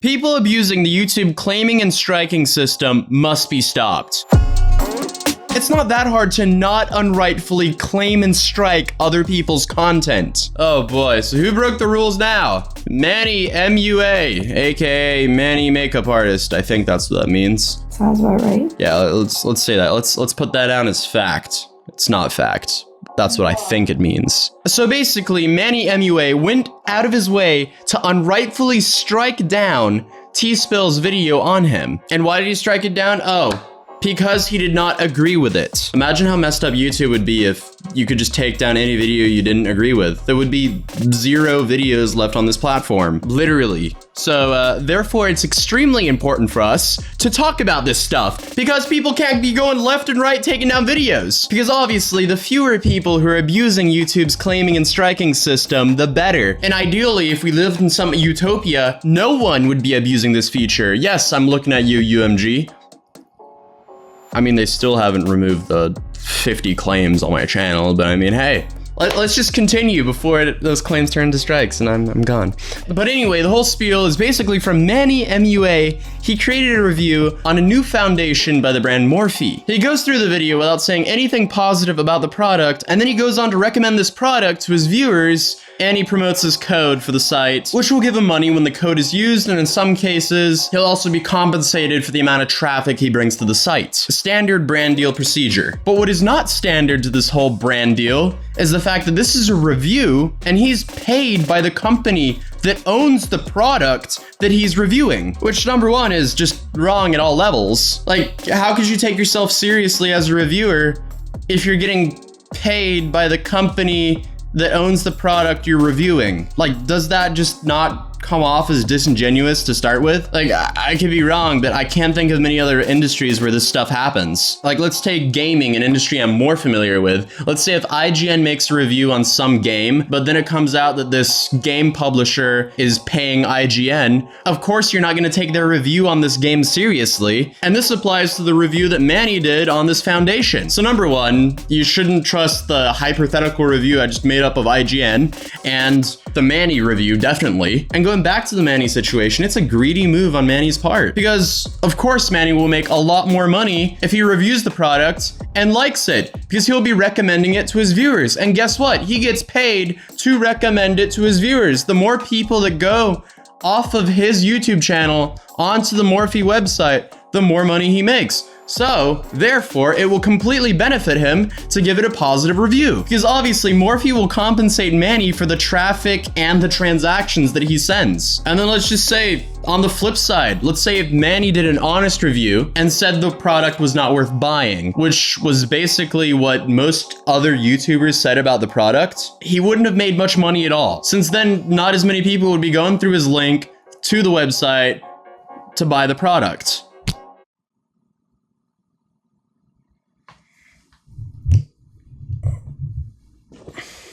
People abusing the YouTube claiming and striking system must be stopped. It's not that hard to not unrightfully claim and strike other people's content. Oh boy, so who broke the rules now? Manny Mua, aka Manny Makeup Artist. I think that's what that means. Sounds about right. Yeah, let's say that. Let's put that down as fact. It's not fact. That's what I think it means. So basically, Manny Mua went out of his way to unrightfully strike down T-Spill's video on him. And why did he strike it down? Oh, because he did not agree with it. Imagine how messed up YouTube would be if you could just take down any video you didn't agree with. There would be 0 videos left on this platform, literally. So therefore, it's extremely important for us to talk about this stuff because people can't be going left and right taking down videos. Because obviously, the fewer people who are abusing YouTube's claiming and striking system, the better. And ideally, if we lived in some utopia, no one would be abusing this feature. Yes, I'm looking at you, UMG. I mean, they still haven't removed the 50 claims on my channel, but I mean, hey, let's just continue before those claims turn into strikes and I'm gone. But anyway, the whole spiel is basically from Manny Mua. He created a review on a new foundation by the brand Morphe. He goes through the video without saying anything positive about the product, and then he goes on to recommend this product to his viewers, and he promotes his code for the site, which will give him money when the code is used, and in some cases, he'll also be compensated for the amount of traffic he brings to the site. A standard brand deal procedure. But what is not standard to this whole brand deal is the fact that this is a review, and he's paid by the company that owns the product that he's reviewing, which number one is just wrong at all levels. Like, how could you take yourself seriously as a reviewer if you're getting paid by the company that owns the product you're reviewing? Like, does that just not come off as disingenuous to start with? Like, I could be wrong, but I can't think of many other industries where this stuff happens. Like, let's take gaming, an industry I'm more familiar with. Let's say if IGN makes a review on some game, but then it comes out that this game publisher is paying IGN, of course you're not going to take their review on this game seriously. And this applies to the review that Manny did on this foundation. So number one, you shouldn't trust the hypothetical review I just made up of IGN, and the Manny review, definitely. And going back to the Manny situation, it's a greedy move on Manny's part. Because, of course, Manny will make a lot more money if he reviews the product and likes it, because he'll be recommending it to his viewers. And guess what? He gets paid to recommend it to his viewers. The more people that go off of his YouTube channel onto the Morphe website, the more money he makes. So, therefore, it will completely benefit him to give it a positive review. Because obviously, Morphe will compensate Manny for the traffic and the transactions that he sends. And then let's just say, on the flip side, let's say if Manny did an honest review and said the product was not worth buying, which was basically what most other YouTubers said about the product, he wouldn't have made much money at all. Since then, not as many people would be going through his link to the website to buy the product.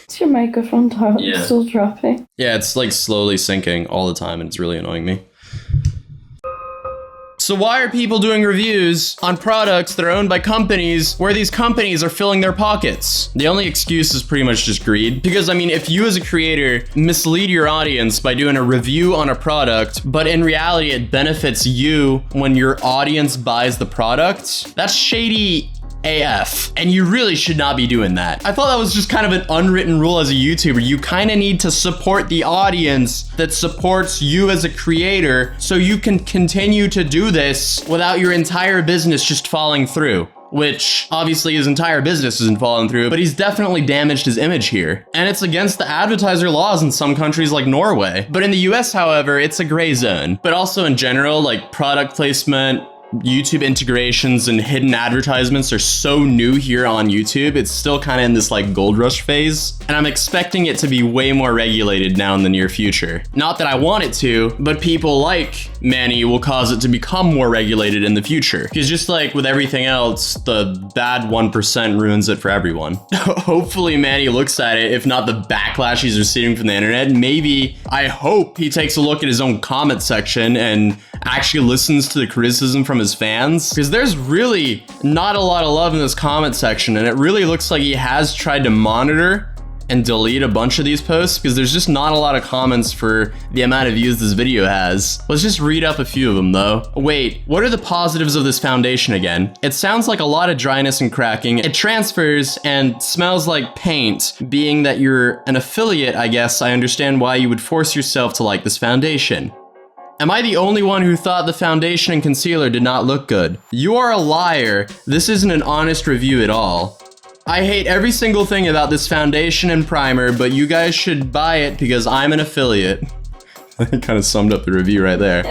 Is your microphone still dropping? Yeah, it's like slowly sinking all the time and it's really annoying me. So why are people doing reviews on products that are owned by companies where these companies are filling their pockets? The only excuse is pretty much just greed. Because I mean, if you as a creator mislead your audience by doing a review on a product, but in reality it benefits you when your audience buys the product, that's shady AF, and you really should not be doing that. I thought that was just kind of an unwritten rule as a YouTuber. You kind of need to support the audience that supports you as a creator so you can continue to do this without your entire business just falling through. Which obviously his entire business isn't falling through, but he's definitely damaged his image here. And it's against the advertiser laws in some countries like Norway. But in the US, however, it's a gray zone. But also in general, like product placement, YouTube integrations and hidden advertisements are so new here on YouTube. It's still kind of in this like gold rush phase, and I'm expecting it to be way more regulated now in the near future. Not that I want it to, but people like Manny will cause it to become more regulated in the future. Because just like with everything else, the bad 1% ruins it for everyone. Hopefully Manny looks at it, if not the backlash he's receiving from the internet. Maybe, I hope he takes a look at his own comment section and actually listens to the criticism from his fans, because there's really not a lot of love in this comment section, and it really looks like he has tried to monitor and delete a bunch of these posts because there's just not a lot of comments for the amount of views this video has. Let's just read up a few of them though. Wait, what are the positives of this foundation again? It sounds like a lot of dryness and cracking. It transfers and smells like paint. Being that you're an affiliate, I guess I understand why you would force yourself to like this foundation. Am I the only one who thought the foundation and concealer did not look good? You are a liar. This isn't an honest review at all. I hate every single thing about this foundation and primer, but you guys should buy it because I'm an affiliate. That kind of summed up the review right there.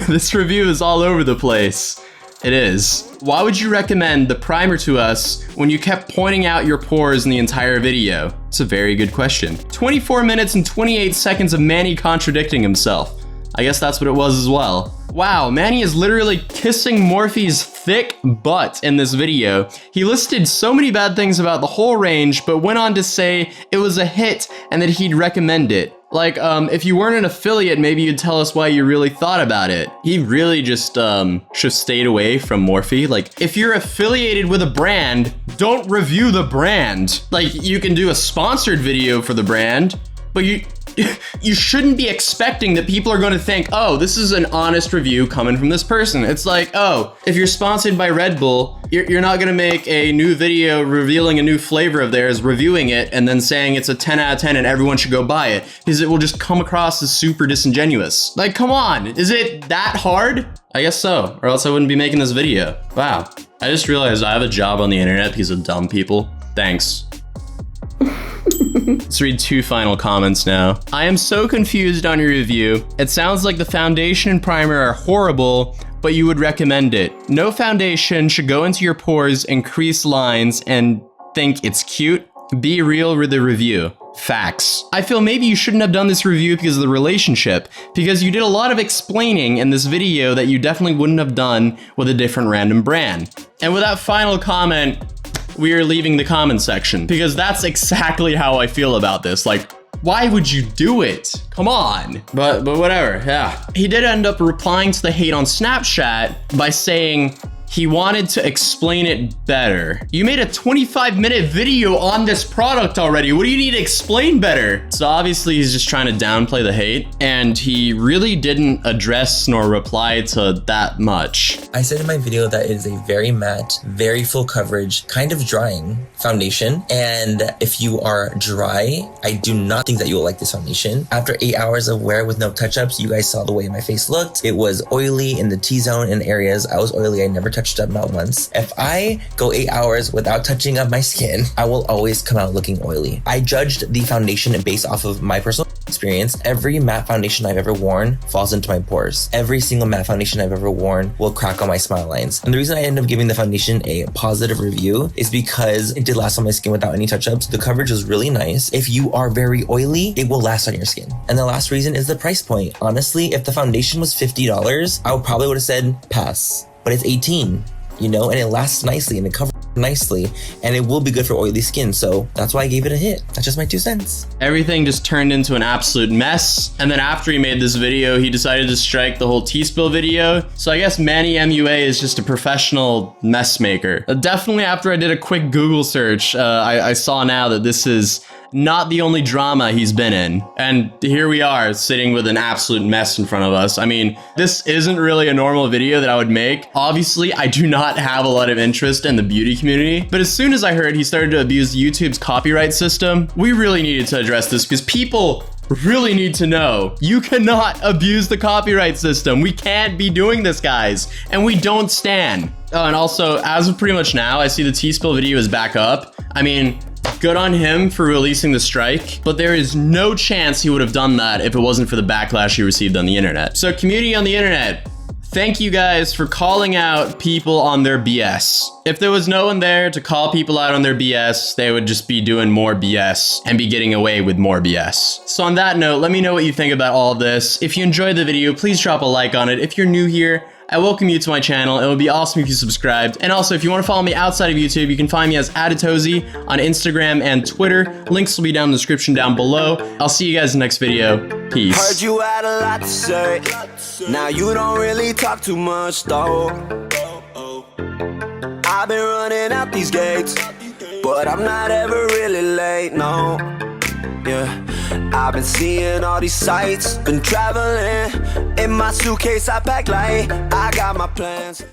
This review is all over the place. It is. Why would you recommend the primer to us when you kept pointing out your pores in the entire video? It's a very good question. 24 minutes and 28 seconds of Manny contradicting himself. I guess that's what it was as well. Wow, Manny is literally kissing Morphe's thick butt in this video. He listed so many bad things about the whole range, but went on to say it was a hit and that he'd recommend it. Like, if you weren't an affiliate, maybe you'd tell us why you really thought about it. He really just, should have stayed away from Morphe. Like, if you're affiliated with a brand, don't review the brand. Like, you can do a sponsored video for the brand, but you shouldn't be expecting that people are going to think, oh, this is an honest review coming from this person. It's like, oh, if you're sponsored by Red Bull, you're not going to make a new video revealing a new flavor of theirs, reviewing it, and then saying it's a 10 out of 10 and everyone should go buy it, because it will just come across as super disingenuous. Like, come on, is it that hard? I guess so, or else I wouldn't be making this video. Wow. I just realized I have a job on the internet because of dumb people. Thanks. Let's read two final comments now. I am so confused on your review. It sounds like the foundation and primer are horrible, but you would recommend it. No foundation should go into your pores and crease lines and think it's cute. Be real with the review. Facts. I feel maybe you shouldn't have done this review because of the relationship, because you did a lot of explaining in this video that you definitely wouldn't have done with a different random brand. And with that final comment, we are leaving the comment section because that's exactly how I feel about this. Like, why would you do it? Come on. But whatever, yeah. He did end up replying to the hate on Snapchat by saying he wanted to explain it better. You made a 25-minute video on this product already. What do you need to explain better? So obviously he's just trying to downplay the hate, and he really didn't address nor reply to that much. I said in my video that it is a very matte, very full coverage, kind of drying foundation. And if you are dry, I do not think that you will like this foundation. After 8 hours of wear with no touch-ups, you guys saw the way my face looked. It was oily in the T-zone and areas. I was oily, I never touched up, not once. If I go 8 hours without touching up my skin, I will always come out looking oily. I judged the foundation based off of my personal experience. Every matte foundation I've ever worn falls into my pores. Every single matte foundation I've ever worn will crack on my smile lines. And the reason I ended up giving the foundation a positive review is because it did last on my skin without any touch-ups. The coverage was really nice. If you are very oily, it will last on your skin. And the last reason is the price point. Honestly, if the foundation was $50, I probably would have said pass. But it's 18, you know, and it lasts nicely and it covers nicely, and it will be good for oily skin, so that's why I gave it a hit. That's just my 2 cents. Everything just turned into an absolute mess, and then after he made this video, he decided to strike the whole T-spill video. So I guess Manny Mua is just a professional mess maker. Definitely after I did a quick Google search, I saw now that this is not the only drama he's been in. And here we are sitting with an absolute mess in front of us. I mean, this isn't really a normal video that I would make. Obviously, I do not have a lot of interest in the beauty community, but as soon as I heard he started to abuse YouTube's copyright system, we really needed to address this because people really need to know you cannot abuse the copyright system. We can't be doing this, guys, and we don't stand. Oh, and also, as of pretty much now, I see the T-spill video is back up. I mean, good on him for releasing the strike, but there is no chance he would have done that if it wasn't for the backlash he received on the internet. So community on the internet, thank you guys for calling out people on their BS. If there was no one there to call people out on their BS, they would just be doing more BS and be getting away with more BS. So on that note, let me know what you think about all of this. If you enjoyed the video, please drop a like on it. If you're new here, I welcome you to my channel. It would be awesome if you subscribed. And also, if you want to follow me outside of YouTube, you can find me as Atozy on Instagram and Twitter. Links will be down in the description down below. I'll see you guys in the next video. Peace. Heard you had a lot to say. Now you don't really talk too much though. I've been running out these gates, but I'm not ever really late, no. Yeah, I've been seeing all these sights, been traveling. In my suitcase I pack light, I got my plans.